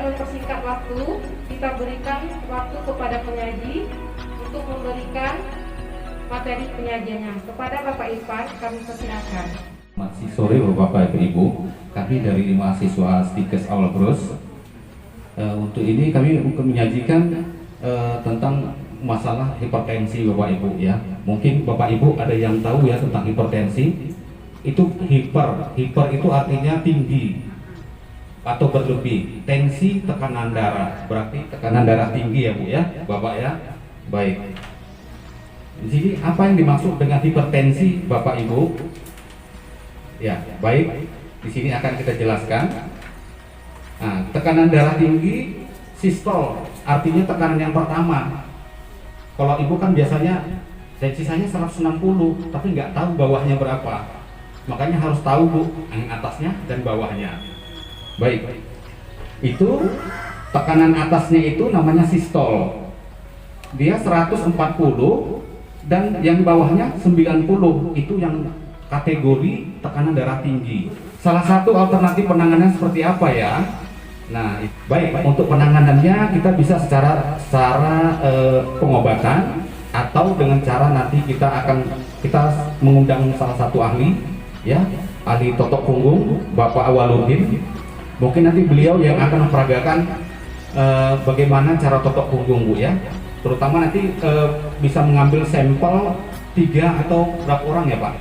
mempersingkat waktu, kita berikan waktu kepada penyaji untuk memberikan materi penyajiannya. Kepada Bapak Irfan, kami persilakan. Masih sore Bapak Ibu, kami dari mahasiswa Stikes Awal Bros. Untuk ini kami menyajikan tentang masalah hipertensi Bapak Ibu ya. Mungkin Bapak Ibu ada yang tahu ya tentang hipertensi. Itu hiper itu artinya tinggi atau berlebih. Tensi tekanan darah, berarti tekanan darah tinggi ya Bu ya, Bapak ya. Baik. Di sini apa yang dimaksud dengan hipertensi Bapak Ibu? Ya, baik. Di sini akan kita jelaskan. Nah, tekanan darah tinggi sistol, artinya tekanan yang pertama. Kalau ibu kan biasanya tensinya 160, tapi nggak tahu bawahnya berapa. Makanya harus tahu Bu, yang atasnya dan bawahnya. Baik. Itu tekanan atasnya itu namanya sistol. Dia 140 dan yang bawahnya 90. Itu yang kategori tekanan darah tinggi. Salah satu alternatif penanganan seperti apa ya? Nah, baik, untuk penanganannya kita bisa secara pengobatan atau dengan cara nanti kita mengundang salah satu ahli ya, ahli totok punggung Bapak Awaludin. Mungkin nanti beliau yang akan memperagakan bagaimana cara totok punggung Bu ya. Terutama nanti bisa mengambil sampel 3 atau berapa orang ya Pak?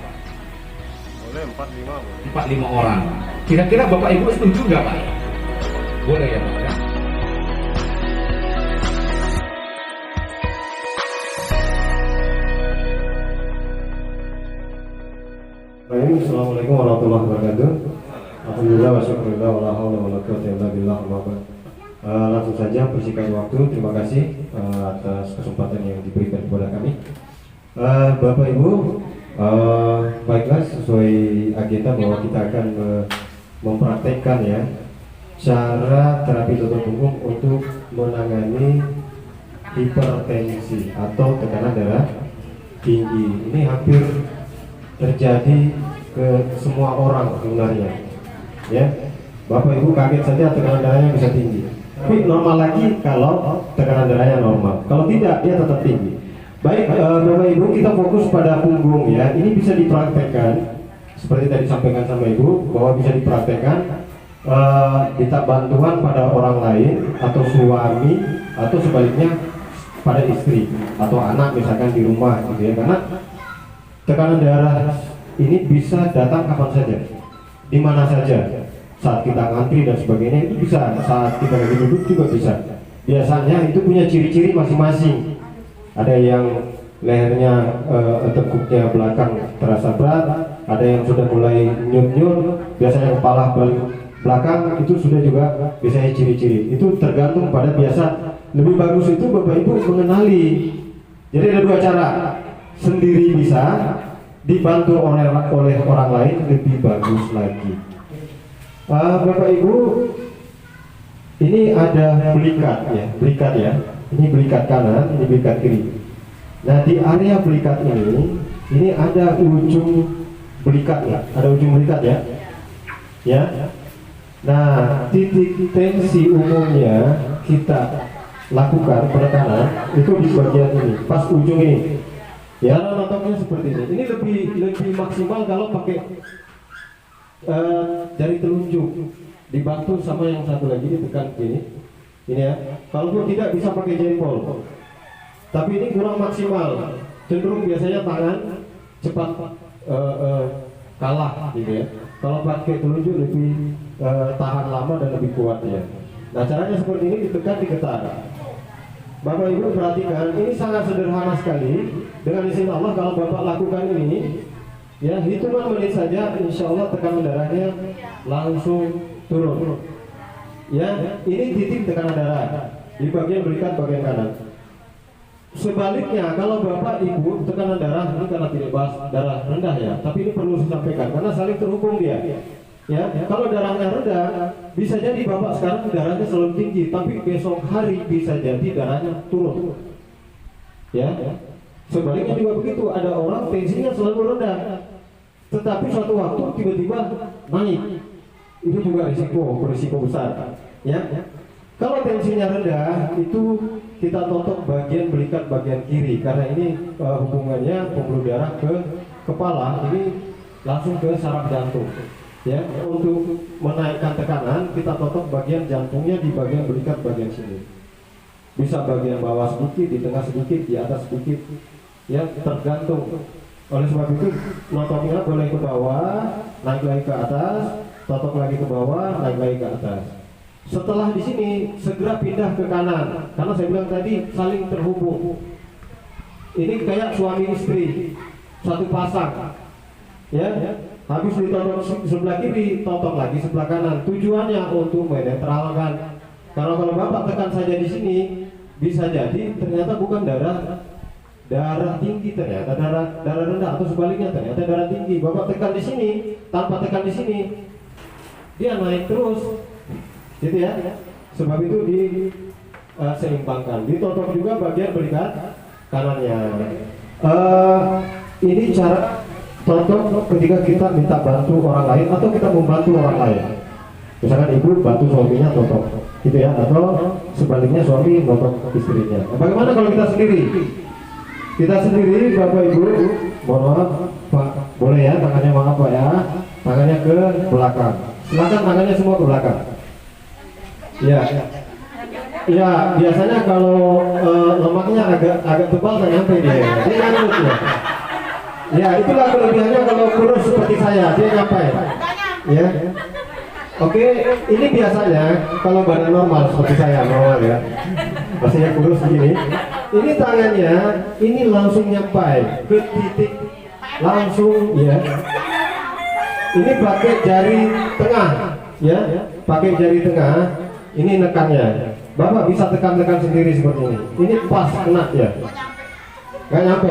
Boleh 4-5 boleh. 4-5 orang. Kira-kira Bapak Ibu setuju nggak Pak? Boleh ya Pak ya? Baik, Assalamualaikum warahmatullahi wabarakatuh. Alhamdulillah wa syukurillah wa la haula wa la quwwata illa billah. Langsung saja persingkat waktu. Terima kasih atas kesempatan yang diberikan kepada kami. Bapak Ibu, baiklah, sesuai agenda bahwa kita akan mempraktekkan ya cara terapi totok punggung untuk menangani hipertensi atau tekanan darah tinggi. Ini hampir terjadi ke semua orang sebenarnya ya. Bapak Ibu kaget saja tekanan darahnya bisa tinggi, tapi normal lagi kalau tekanan darahnya normal. Kalau tidak, dia tetap tinggi. Baik, Bapak Ibu, kita fokus pada punggung ya. Ini bisa dipraktekkan seperti tadi sampaikan sama Ibu, bahwa bisa dipraktekkan minta bantuan pada orang lain atau suami atau sebaliknya pada istri atau anak misalkan di rumah gitu ya. Karena tekanan darah ini bisa datang kapan saja, di mana saja, saat kita ngantri dan sebagainya. Itu bisa saat kita lagi duduk juga bisa. Biasanya itu punya ciri-ciri masing-masing. Ada yang lehernya tekuknya belakang terasa berat, ada yang sudah mulai nyut-nyut, biasanya kepala belakang itu sudah juga biasanya ciri-ciri. Itu tergantung pada biasa. Lebih bagus itu Bapak Ibu mengenali. Jadi ada 2 cara. Sendiri bisa, dibantu oleh orang lain lebih bagus lagi. Bapak Ibu, ini ada belikat ya. Ini belikat kanan, ini belikat kiri. Nah, di area belikat ini ada ujung belikat ya, ada ujung belikat ya. Ya. Nah, titik tensi umumnya kita lakukan penekanan itu di bagian ini, pas ujung ini. Ya, notoknya seperti ini. Ini lebih maksimal kalau pakai jari telunjuk, dibantu sama yang satu lagi ditekan gini. Ini ya. Kalaupun tidak bisa pakai jempol. Tapi ini kurang maksimal. Cenderung biasanya tangan cepat kalah gitu ya. Kalau pakai telunjuk lebih tahan lama dan lebih kuat ya. Nah, caranya seperti ini, ditekan, diketar. Bapak Ibu perhatikan, ini sangat sederhana sekali. Dengan izin Allah, kalau Bapak lakukan ini ya, hitungan menit saja, insya Allah tekanan darahnya langsung turun. Ya, ini titik tekanan darah di bagian belikat bagian kanan. Sebaliknya, kalau Bapak Ibu tekanan darah ini, karena tidak bahas darah rendah ya, tapi ini perlu disampaikan karena saling terhubung dia. Ya, kalau darahnya rendah, bisa jadi Bapak sekarang darahnya selalu tinggi, tapi besok hari bisa jadi darahnya turun. Ya, sebaliknya juga begitu. Ada orang tensinya selalu rendah, tetapi suatu waktu tiba-tiba naik. Itu juga risiko besar. Ya. Kalau tensinya rendah, itu kita tonton bagian belikat bagian kiri, karena ini hubungannya pembuluh darah ke kepala, ini langsung ke saraf jantung. Ya, untuk menaikkan tekanan, kita tonton bagian jantungnya di bagian belikat bagian sini. Bisa bagian bawah sedikit, di tengah sedikit, di atas sedikit, ya tergantung. Oleh sebab itu, notoknya boleh ke bawah, naik lagi ke atas, totok lagi ke bawah, naik lagi ke atas. Setelah di sini segera pindah ke kanan, karena saya bilang tadi saling terhubung. Ini kayak suami istri, satu pasang, ya. Habis ditotok sebelah kiri, totok lagi sebelah kanan. Tujuannya untuk menetralkan. Karena kalau bapak tekan saja di sini, bisa jadi ternyata bukan darah tinggi, ternyata darah rendah, atau sebaliknya ternyata darah tinggi. Bapak tekan di sini, tanpa tekan di sini, dia naik terus, gitu ya. Sebab itu diseimbangkan. Ditotok juga bagian belikat kanannya. Ini cara totok ketika kita minta bantu orang lain atau kita membantu orang lain. Misalkan ibu bantu suaminya totok, gitu ya, atau sebaliknya suami totok istrinya. Bagaimana kalau kita sendiri? Kita sendiri, Bapak Ibu, mohon maaf Pak, boleh ya tangannya, maaf Pak ya, tangannya ke belakang. Silakan tangannya semua ke belakang. Ya, ya biasanya kalau lemaknya agak tebal tak nyampe dia nyangkut ya. Ya itulah kelebihannya kalau kurus seperti saya, dia nyampe. Ya. Oke, ini biasanya kalau badan normal seperti saya normal ya, maksudnya kurus begini. Ini tangannya, ini langsung nyampai ke titik langsung ya. Ini pakai jari tengah ya, pakai jari tengah. Ini nekannya. Bapak bisa tekan-tekan sendiri seperti ini. Ini pas kena ya. Gak nyampe.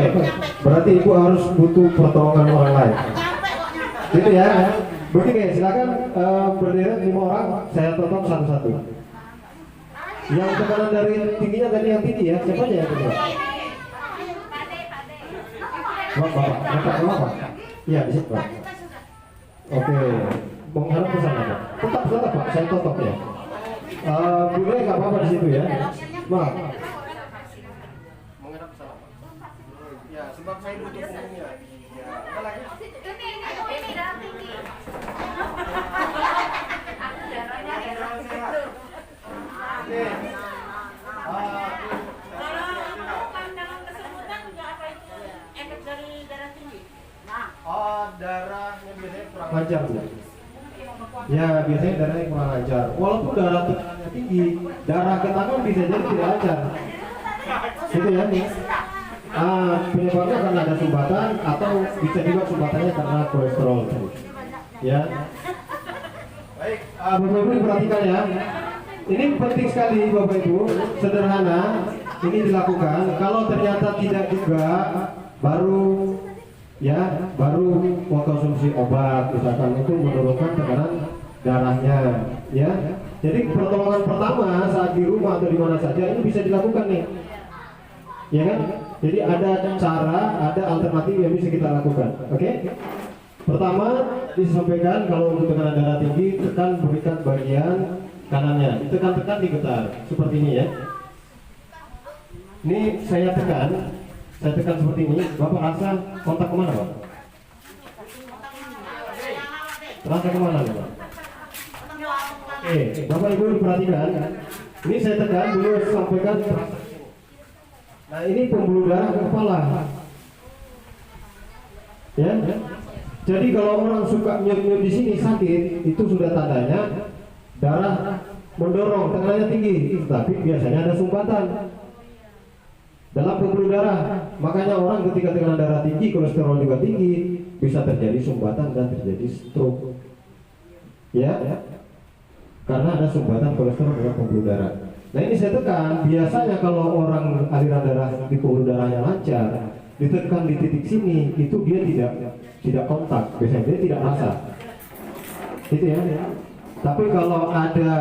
Berarti ibu harus butuh pertolongan orang lain. Gitu ya. Begini, silakan berderet 5 orang, saya tutup satu-satu. Yang tekanan dari tingginya tadi yang tinggi ya, siapa aja yang tinggi? Bapak. Iya, di situ Pak. Oke, menghadap ke sana Pak. Tetap Pak, saya tutup ya. Boleh nggak apa-apa di situ ya? Maaf. Menghadap ke sana Pak. Ya, sebab saya butuh punggungnya. Ya, ada lagi. Ini darah tinggi. Darahnya biasanya kurang lancar Bu. Ya biasanya darahnya kurang lancar. Walaupun darah tekanannya tinggi, darah ke tangan bisa jadi tidak lancar. Gitu ya. Penyebabnya karena ada sumbatan atau bisa juga sumbatannya karena kolesterol. Ya. Baik, Bapak Ibu perhatikan ya. Ini penting sekali Bapak Ibu, sederhana ini dilakukan. Kalau ternyata tidak juga, baru mengkonsumsi obat, misalkan itu menurunkan tekanan darahnya. Ya, jadi pertolongan pertama saat di rumah atau di mana saja ini bisa dilakukan nih. Ya kan? Jadi ada cara, ada alternatif yang bisa kita lakukan. Oke? Pertama disampaikan kalau untuk tekanan darah tinggi, tekan berikan bagian kanannya, ditekan-tekan digetar seperti ini ya. Ini saya tekan seperti ini. Bapak rasa kontak kemana Pak? Rasa kemana Pak? Oke, Bapak Ibu diperhatikan. Ini saya tekan, beliau sampaikan. Nah ini pembuluh darah ke kepala. Ya. Jadi kalau orang suka nyut-nyut di sini sakit, itu sudah tandanya darah mendorong, tekanannya tinggi, tapi biasanya ada sumbatan dalam pembuluh darah. Makanya orang ketika tekanan darah tinggi, kolesterol juga tinggi, bisa terjadi sumbatan dan terjadi stroke. Ya, karena ada sumbatan kolesterol dalam pembuluh darah. Nah ini saya tekan. Biasanya kalau orang aliran darah di pembuluh darahnya lancar, ditekan di titik sini, itu dia tidak kontak, biasanya dia tidak rasa. Itu ya. Tapi kalau ada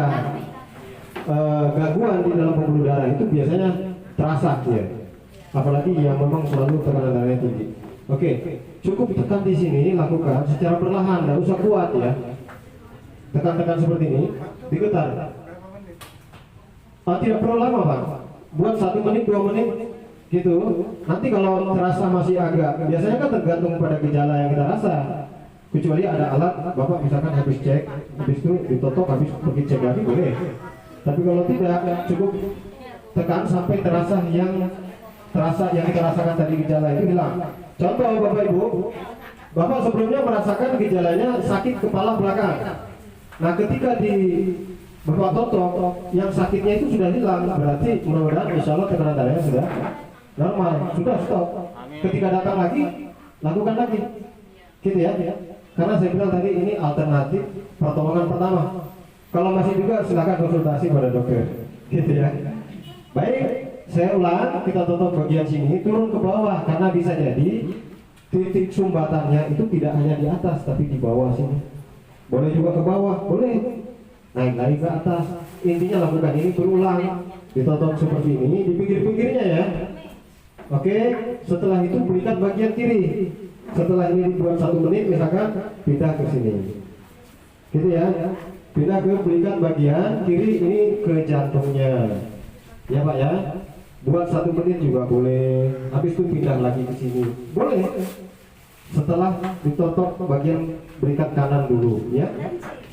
gangguan di dalam pembuluh darah itu biasanya terasa ya. Apalagi yang memang selalu tekanan darahnya tinggi. Oke, cukup tekan di sini, lakukan secara perlahan, tidak usah kuat ya. Tekan-tekan seperti ini, digetar. Tidak perlu lama Pak, buat 1 menit 2 menit gitu. Nanti kalau terasa masih agak, biasanya kan tergantung pada gejala yang kita rasa. Kecuali ada alat, Bapak misalkan habis cek, habis itu ditotok, habis pergi cek lagi boleh. Tapi kalau tidak, cukup tekan sampai terasa yang kita rasakan tadi gejala itu hilang. Contoh Bapak Ibu, Bapak sebelumnya merasakan gejalanya sakit kepala belakang. Nah ketika di Bapak totok, yang sakitnya itu sudah hilang, berarti mudah-mudahan insya Allah tekanan darahnya sudah normal, sudah stop. Ketika datang lagi, lakukan lagi, gitu ya. Karena saya bilang tadi ini alternatif pertolongan pertama. Kalau masih juga silakan konsultasi pada dokter, gitu ya. Baik, saya ulang, kita tutup bagian sini, turun ke bawah karena bisa jadi titik sumbatannya itu tidak hanya di atas tapi di bawah sini. Boleh juga ke bawah, boleh. Naik lagi ke atas. Intinya lakukan ini berulang, ditutup seperti ini di pinggir-pinggirnya ya. Oke, setelah itu berikan bagian kiri. Setelah ini dibuat 1 menit misalkan, pindah ke sini, gitu ya. Pindah ke berikan bagian kiri ini ke jantungnya, ya Pak ya. Buat 1 menit juga boleh. Habis itu pindah lagi ke sini, boleh. Setelah ditotok bagian berikan kanan dulu, ya.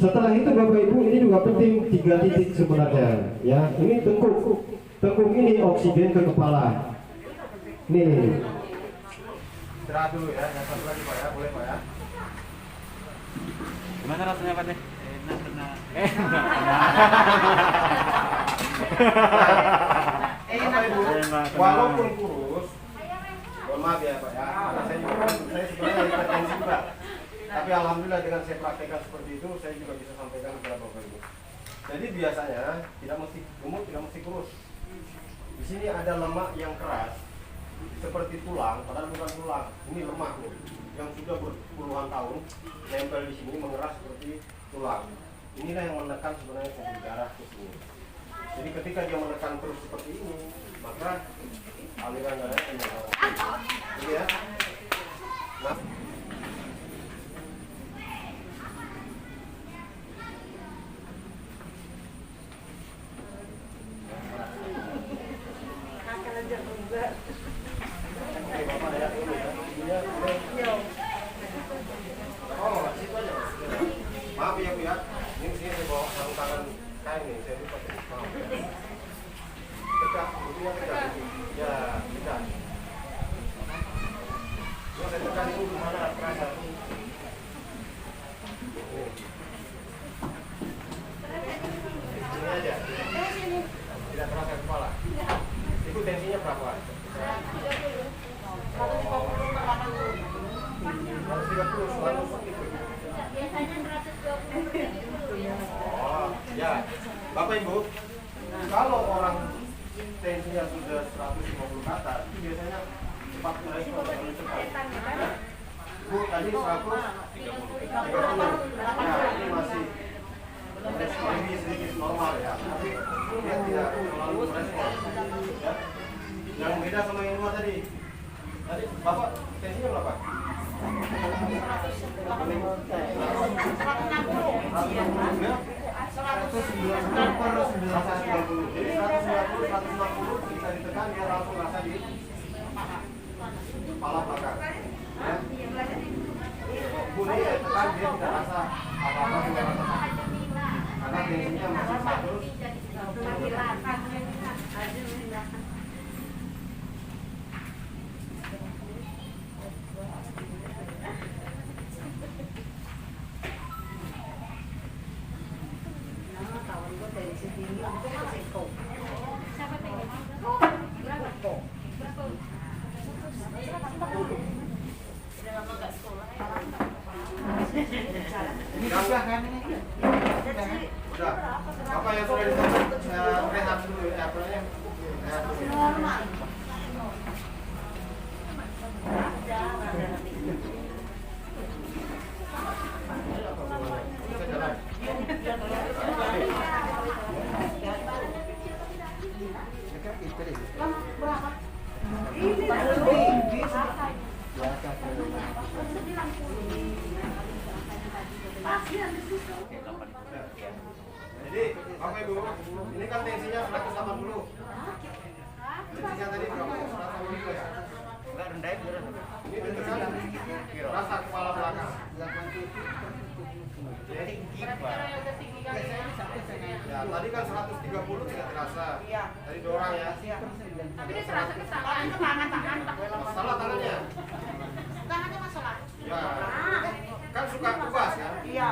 Setelah itu Bapak Ibu ini juga penting 3 titik sebenarnya, ya. Ini tengkuk ini oksigen ke kepala. Nih. Istirahat dulu ya, yang satu lagi Pak ya, boleh Pak ya. Gimana rasanya Pak? Enak, enak. Bapak Ibu, walaupun kurus, mohon maaf ya Pak ya, karena saya sebenarnya hipertensi juga. Tapi alhamdulillah dengan saya praktekkan seperti itu, saya juga bisa sampaikan kepada Bapak Ibu. Jadi biasanya tidak mesti gemuk, tidak mesti kurus. Di sini ada lemak yang keras, seperti tulang, padahal bukan tulang. Ini lemak loh, yang sudah berpuluhan tahun nempel di sini mengeras seperti tulang. Inilah yang menekan sebenarnya pembuluh darah ke sini. Jadi ketika dia menekan terus seperti ini, maka aliran darahnya akan menurun. Jadi ya. Nah. Oke, Bapak ya, dulu ya. Maaf ya Bu ya, ini sini saya bawa sarung tangan kain nih, saya lupa. Maaf ya. Tegak, ujungnya tegak. Ya, tegak. Coba saya tekan itu gimana, terasa. Sini aja. Tidak terasa kepala. Itu tensinya berapa? 130, selalu segitu. Biasanya 120. Oh, ya. Bapak Ibu, kalau orang tensinya sudah 150 ke atas, itu biasanya cepat merespon, lebih cepat. Bu, tadi 130. Nah, ini masih lebih sedikit normal ya, tapi dia tidak terlalu merespon. Ya. Yang beda sama yang luar tadi. Tadi Bapak tensinya berapa? 160. 190. Jadi 190, 160 bisa ditekan dia langsung rasa di kepala belakang. Ya. Bu ini tekan dia tidak rasa apa-apa, tidak rasa sakit. Karena tensinya masih stabil. Udah. Apa yang sudah Iya. Tadi dorang ya. Iya. Tapi dia serasa ke tangan. Salah tangannya. Tangannya masalah. Ya. Kan suka kubas kan? Iya.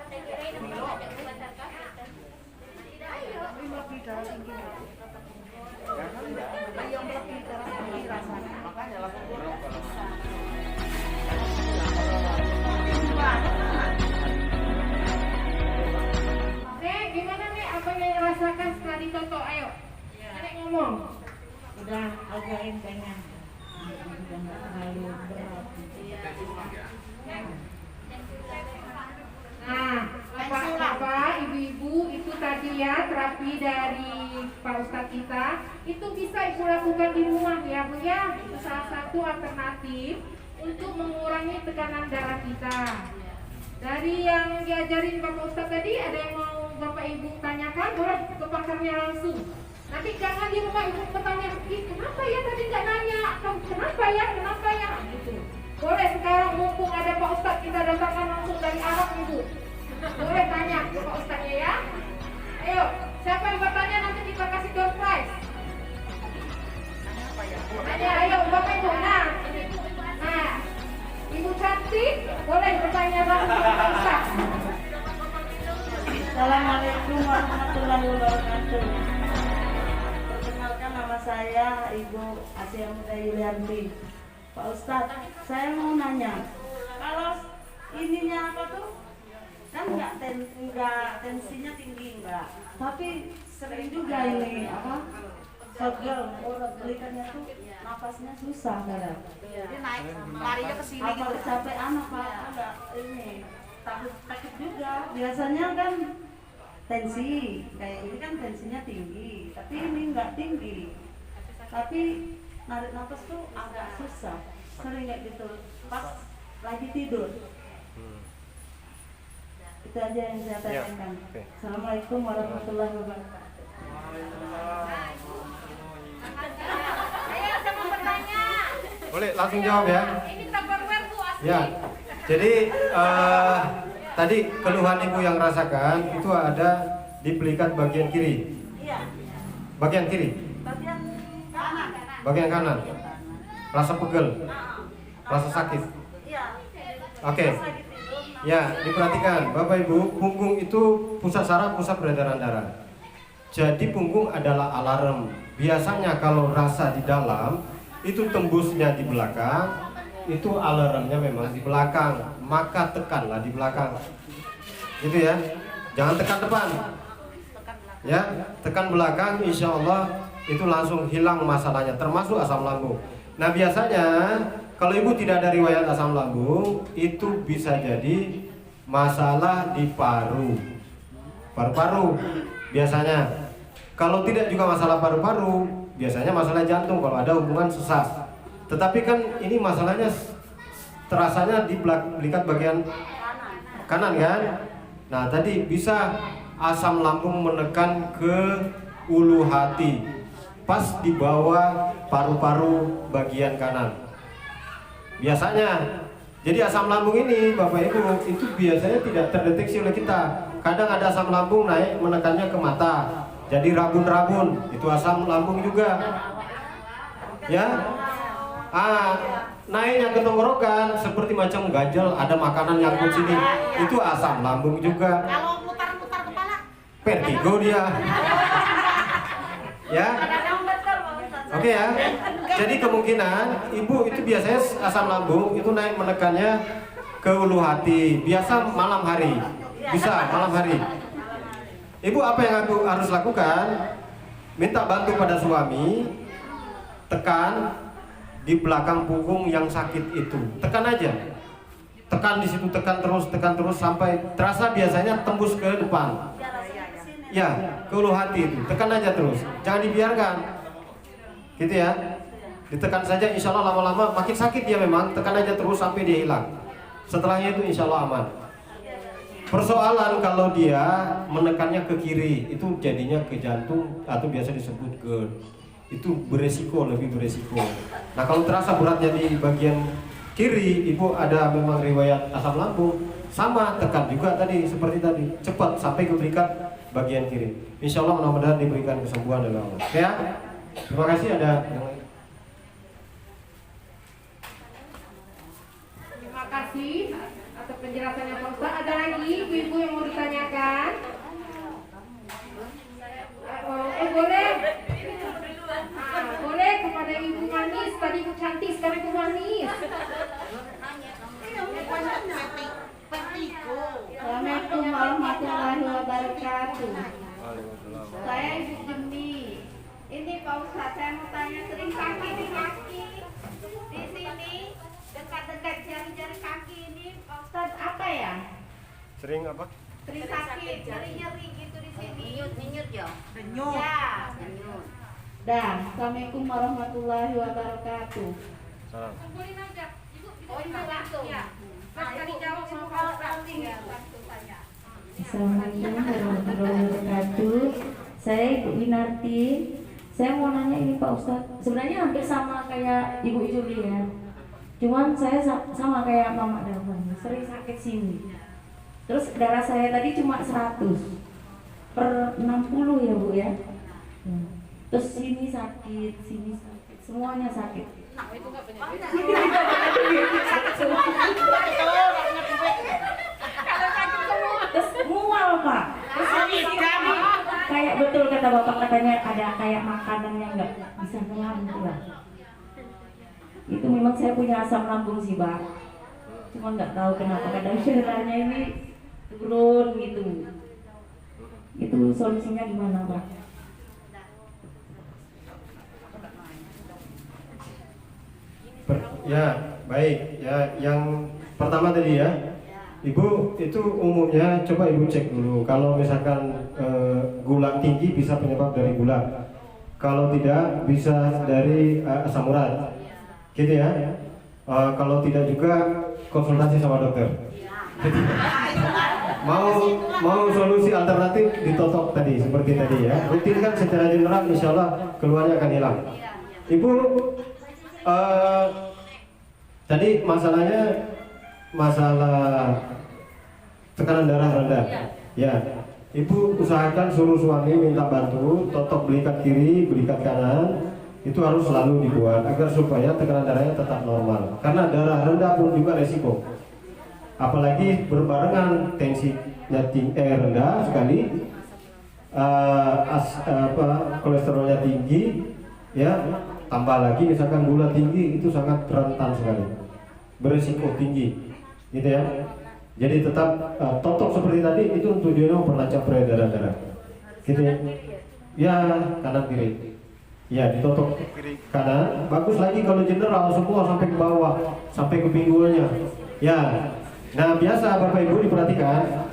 Saya kira ini bukan ada kekuatan kah? Lebih darah tinggi. Yang lebih darah tinggi rasanya. Makanya langsung Nek, gimana nih apa yang dirasakan setelah ditoto? Ayo, Nek ngomong. Udah agak entengan, udah nggak terlalu berat. Nah, Bapak, Ibu-ibu, itu tadi ya terapi dari Pak Ustadz kita. Itu bisa Ibu lakukan di rumah ya Bu ya. Itu salah satu alternatif untuk mengurangi tekanan darah kita. Dari yang diajarin Bapak Ustadz tadi, ada yang mau Bapak Ibu tanyakan? Boleh ke pakarnya langsung. Nanti jangan di rumah Ibu bertanya, kenapa ya tadi nggak nanya? Kenapa ya? Gitu. Boleh sekarang mumpung ada Pak Ustadz, kita datangkan langsung dari Arab Ibu. Boleh tanya ke Pak Ustadznya ya. Ayo, siapa yang bertanya nanti kita kasih door prize. Tanya, ayo Bapak Ibu. Nah, Ibu cantik, boleh bertanya langsung ke Pak Ustadz. Assalamualaikum warahmatullahi wabarakatuh. Perkenalkan nama saya Ibu Asia Muda Yulianti. Pak Ustadz, saya mau nanya, kalau ininya apa tuh? Kan nggak tensinya tinggi enggak, tapi sering juga ini apa? Pegel, belikannya tuh napasnya susah kadang. Jadi naik larinya ke sini Apa gitu. kecapean apa enggak ini? Takut juga. Biasanya kan tensi kayak ini kan tensinya tinggi, tapi ini enggak tinggi. Tapi narik nafas tuh agak susah, sering kayak gitu pas lagi tidur. Itu aja yang saya tanyakan. Assalamualaikum warahmatullahi wabarakatuh. Ayo, saya mau bertanya. Boleh langsung jawab ya. Ini Tupperware Bu asli. Ya. Jadi tadi keluhan Ibu yang rasakan itu ada di pelikat bagian kiri. Iya, Bagian kiri, bagian kanan. bagian kanan. Rasa pegel, rasa sakit. Iya. Oke. Pas lagi tidur, Ya, diperhatikan Bapak Ibu, punggung itu pusat saraf, pusat peredaran darah. Jadi punggung adalah alarm. Biasanya kalau rasa di dalam, itu tembusnya di belakang, itu alarmnya memang di belakang. Maka tekanlah di belakang. Gitu ya. Jangan tekan depan. Ya, tekan belakang, insya Allah itu langsung hilang masalahnya, termasuk asam lambung. Nah biasanya kalau Ibu tidak ada riwayat asam lambung, itu bisa jadi masalah di paru-paru biasanya. Kalau tidak juga masalah paru-paru, biasanya masalah jantung kalau ada hubungan sesak. Tetapi kan ini masalahnya terasanya di belikat bagian kanan kan. Nah tadi bisa asam lambung menekan ke ulu hati, pas di bawah paru-paru bagian kanan. Biasanya, jadi asam lambung ini Bapak Ibu itu biasanya tidak terdeteksi oleh kita. Kadang ada asam lambung naik menekannya ke mata, jadi rabun-rabun, itu asam lambung juga. Ya, naiknya ke tenggorokan seperti macam ganjel, ada makanan nyangkut sini, itu asam lambung juga. Kalau mutar-mutar kepala, Vertigo dia. Ya. Oke ya. Jadi kemungkinan Ibu itu biasanya asam lambung itu naik menekannya ke ulu hati. Biasa malam hari. Bisa malam hari. Ibu apa yang aku harus lakukan? Minta bantu pada suami, tekan di belakang punggung yang sakit itu. Tekan aja. Tekan di situ, tekan terus sampai terasa biasanya tembus ke depan. Ya, ke ulu hati itu. Tekan aja terus. Jangan dibiarkan. Gitu ya. Ditekan saja, insya Allah lama-lama makin sakit dia memang. Tekan aja terus sampai dia hilang. Setelahnya itu insya Allah aman. Persoalan kalau dia menekannya ke kiri, itu jadinya ke jantung atau biasa disebut GERD. Itu beresiko, lebih beresiko. Nah kalau terasa beratnya di bagian kiri, Ibu ada memang riwayat asam lambung, sama tekan juga tadi seperti tadi, cepat sampai ke belikat bagian kiri. Insya Allah mudah-mudahan diberikan kesembuhan oleh Allah. Oke ya, terima kasih. Ada yang lain? Terima kasih atas penjelasannya Pak Ustaz. Ada lagi ibu-ibu yang mau ditanyakan? Boleh. Boleh kepada ibu manis. Tadi ibu cantik, sekarang ibu manis. Assalamualaikum warahmatullahi wabarakatuh. Saya Ibu Jembi. Ini Pak Ustaz, saya mau tanya, sering sakit di kaki di sini, dekat-dekat jari-jari kaki ini, Pak Ustaz, apa ya? Sering apa? Sering sakit, nyeri-nyeri gitu di sini. Nyut ya. Ya. Dah. Assalamualaikum warahmatullahi wabarakatuh. Salam. Kumpulin aja. Ibu, Oh, ini langsung. Ya. Mas tadi jawab sama Pak Ustaz. Langsung tanya. Assalamualaikum warahmatullahi wabarakatuh. Saya Ibu Winarti. Saya mau nanya ini Pak Ustadz. Sebenarnya hampir sama kayak Ibu Juli ya. Cuman saya sama kayak Mama Davan. Sering sakit sini. Terus darah saya tadi cuma 100/60 ya Bu ya. Terus sini sakit, semuanya sakit. Terus mual Pak. Terus kayak betul kata Bapak, katanya ada kayak makanan yang nggak bisa ngelam gitu lah. Itu memang saya punya asam lambung sih Pak. Cuma nggak tahu kenapa kadang darahnya ini turun gitu. Itu solusinya gimana Pak? Ya, baik. Ya, yang pertama tadi ya, Ibu itu umumnya coba Ibu cek dulu. Kalau misalkan gula tinggi bisa penyebab dari gula. Kalau tidak bisa dari asam urat, gitu ya. Kalau tidak juga konsultasi sama dokter. Jadi, mau solusi alternatif ditotok tadi seperti tadi ya. Rutinkan secara general, insya Allah keluarnya akan hilang. Ibu. Tadi masalahnya masalah tekanan darah rendah. Ya, Ibu usahakan suruh suami minta bantu totok belikat kiri, belikat kanan. Itu harus selalu dibuat agar supaya tekanan darahnya tetap normal. Karena darah rendah pun juga resiko. Apalagi berbarengan tensinya rendah sekali, kolesterolnya tinggi, ya. Tambah lagi misalkan gula tinggi, itu sangat rentan sekali, berisiko tinggi, gitu ya. Jadi tetap totok seperti tadi itu untuk dia memperlancar peredaran darah, gitu ya. Ya, kanan kiri, ya ditotok kiri kanan. Bagus lagi kalau general semua sampai ke bawah, sampai ke pinggulnya. Ya, nah biasa Bapak Ibu diperhatikan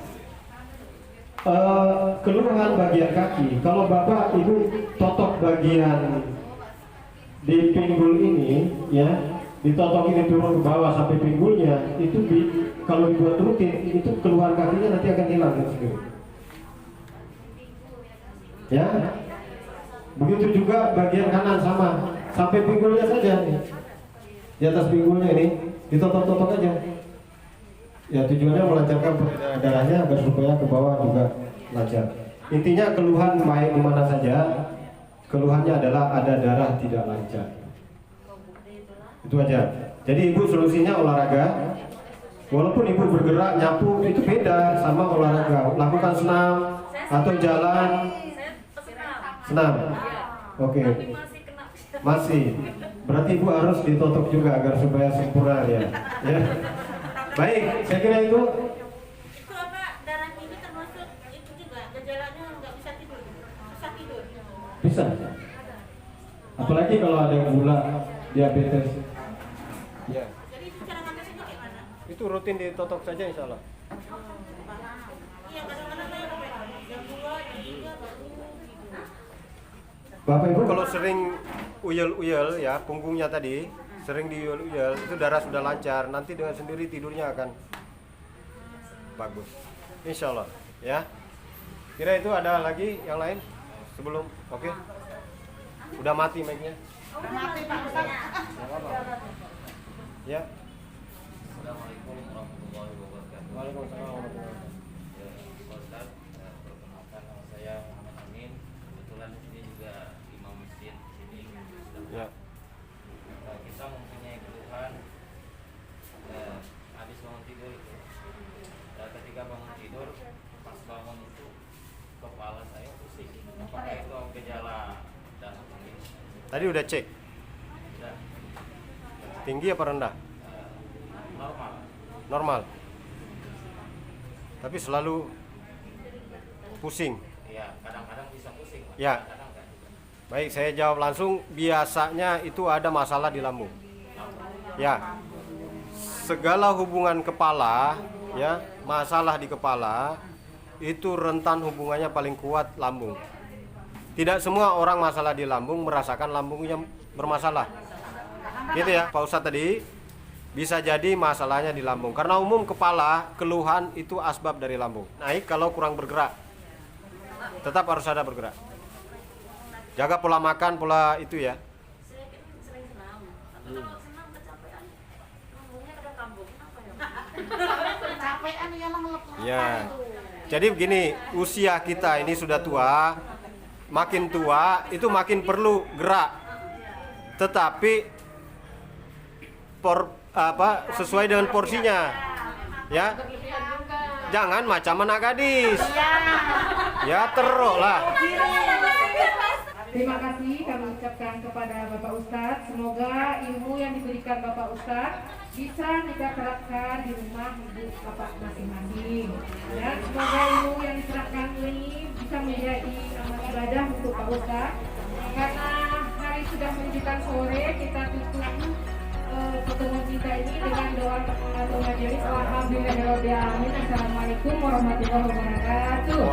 keluhan bagian kaki. Kalau Bapak Ibu totok bagian di pinggul ini ya, ditotok ini turun ke bawah sampai pinggulnya, itu kalau dibuat rutin itu keluar kakinya nanti akan hilang kan sendiri. Ya, begitu juga bagian kanan sama, sampai pinggulnya saja nih, di atas pinggulnya ini ditotok-totok aja. Ya tujuannya melancarkan peredaran darahnya agar supaya ke bawah juga lancar. Intinya keluhan baik di mana saja, keluhannya adalah ada darah tidak lancar. Itu aja. Jadi Ibu solusinya olahraga. Walaupun Ibu bergerak, nyapu itu beda sama olahraga. Lakukan senam atau jalan. Senam. Oke. Masih. Berarti Ibu harus ditotok juga agar supaya sempurna ya. Ya. Baik, saya kira itu. Itu apa, darah tinggi termasuk itu juga gejalanya nggak bisa tidur, susah tidur. Bisa. Apalagi kalau ada gula, diabetes. Ya. Jadi itu cara ngatasinnya gimana? Itu rutin ditotok saja insya Allah. Iya, kadang-kadang saya sampai jam 2, jam 3 baru gitu. Bapak Ibu kalau sering uyel-uyel ya, punggungnya tadi sering diuyel-uyel, itu darah sudah lancar, nanti dengan sendiri tidurnya akan bagus. Insya Allah ya. Kira itu ada lagi yang lain sebelum oke? Udah mati mic-nya. Mati Pak Ustaz. Ya. Assalamualaikum warahmatullahi wabarakatuh. Pak Ustadz, perkenalkan nama saya Muhammad Amin. Kebetulan di sini juga imam masjid di sini. Ya. Kita mempunyai keluhan habis bangun tidur itu. Ketika bangun tidur, pas bangun itu kepala saya pusing. Apakah itu gejala dasar ini? Tadi udah cek. Sudah Tinggi apa rendah? normal. Normal. Tapi selalu pusing. Iya, kadang-kadang bisa pusing. Ya. Kadang-kadang enggak. Baik, saya jawab langsung. Biasanya itu ada masalah di lambung. Ya. Segala hubungan kepala, ya, masalah di kepala itu rentan hubungannya paling kuat lambung. Tidak semua orang masalah di lambung merasakan lambungnya bermasalah. Gitu ya, Pak Ustadz tadi bisa jadi masalahnya di lambung. Karena umum kepala, keluhan itu asbab dari lambung. Naik kalau kurang bergerak. Tetap harus ada bergerak. Jaga pola makan, pola itu ya. Saya kan sering senam, tapi kalau senam kecapean, lambungnya kadang kambuh. Kenapa ya? Kecapean ya lah ngelepas. Ya. Jadi begini, usia kita ini sudah tua, makin tua itu makin perlu gerak. Tetapi sesuai dengan porsinya. Ya. Jangan macam anak gadis. Ya teruk lah. Terima kasih kami ucapkan kepada Bapak Ustadz. Semoga ilmu yang diberikan Bapak Ustadz bisa kita terapkan di rumah ibu bapak masing-masing. Dan semoga ilmu yang diserahkan ini bisa menjadi amal ibadah untuk Pak Ustadz. Karena hari sudah menunjukkan sore, kita tutup pertemuan kita ini dengan doa atau majelis. Alhamdulillahirobbilalamin. Assalamualaikum warahmatullahi wabarakatuh.